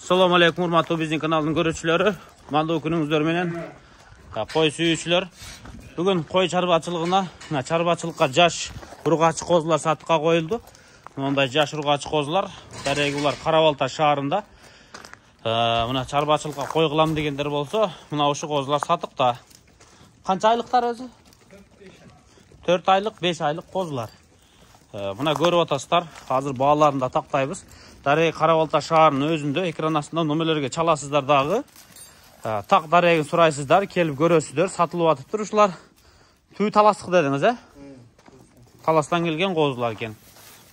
Assalamu alaikum, urmatlı bizning kanalın görüşçüleri. Malda günüңүздөр менен koy sүйүүчүлөр. Бүгүн koy çarbaçılıkka жаш ургачы козулар сатыкка коюлду. Мындай жаш ургачы козулар дареги булар Карабалта шаарында. Мына чарбачылыкка кой кылам дегендер болсо, мына ушу козулар сатыкта. Канча айлыктар өзү? 4 айлык, 5 айлык козулар. Мына көрүп атасыздар, азыр бааларын да тактайбыз. Дареги Карабалта шаарынын өзүндө экран астында номерлерге чаласыздар дагы. Так дарегин сурайсыздар, келип көрөсүздөр, сатылып атыптыр ушулар. Түү таластык дедиңиз, Таластан келген козулар экен.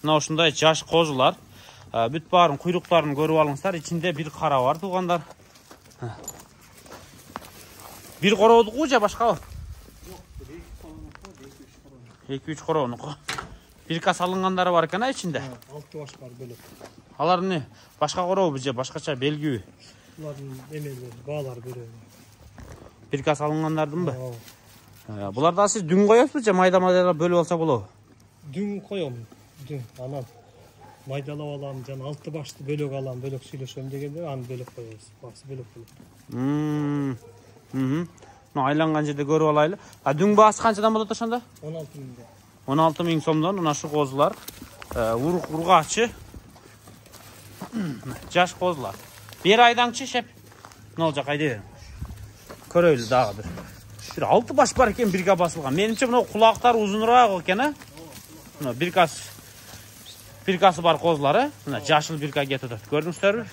Мына ушундай жаш козулар. Бүт баарын куйруктарын көрүп алыңыздар, ичинде бир кара бар туугандар. Бир короодуку же башкабы? Жок, 2-3 короонуку. Бир кас алынгандары бар экен ичинде. 6 баш бар бөлөк. Алар эмне? Башка корообу же башкача белгиби? Булардын эмелери, баалар бөлөк. Бир кас алынгандардынбы? Булар да сиз дүң коесузбу же майда-майдалап бөлүп алса болобу? Дүң коем, дүң. Анан майдалап алам, жана 6 башты бөлөк алам, бөлөк сүйлөшөм дегенде аны бөлөк коебуз. Басы бөлөк болот. Мына айланган жерде көрүп алайлы. Дүң баасы канчадан болот ошондо? 16 миңден. 16 миң сомдон мына шу козулар. Ургачы. Жаш козулар. Бир айдаңчы шеп. Мына жак айда. Көрөйлү дагы бир. Бир 6 баш бар экен бирге басылган. Менимче мына кулактар узунураак экен, Мына бир касы бар козулар, Мына жашыл бирка кетип атат. Көрдүңүздөрбү?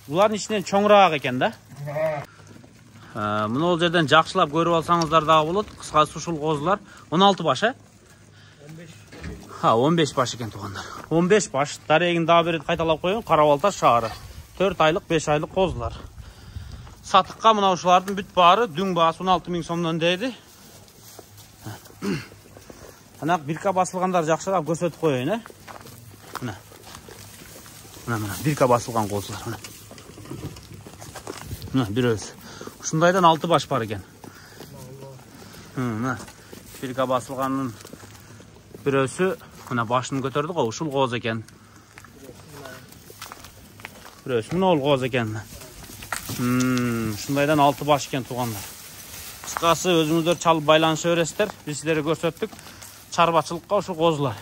Булардын ичинен чоңураак экен да. Мына ол жерден жакшылап көрүп алсаңыздар дагы болот. Кыскасы ушул козулар 16 баш, 15 баш экен туугандар. 15 баш. Дарегин дагы бир кайталап коеюн. Карабалта шаары. 4 айлык, 5 айлык козулар. Сатыкка мына ушулардын бүт баары дүң баасы 16 миң сомдон дейди. Анак бирка басылгандар жакшыраак көрсөтүп коеюн, Мына бирка басылган козулар, Мына бирөөсү. Ушундайдан 6 баш бар экен. Мына бирка басылганын бирөөсү мына башын көтөрдү го, ушул коз экен. Бирөөсү мына ол коз экен. Ушундайдан 6 баш экен туугандар. Кыскасы өзүңүздөр чалып байланыша бересиздер. Биз силерге көрсөттүк. Чарбачылыкка ушул козулар.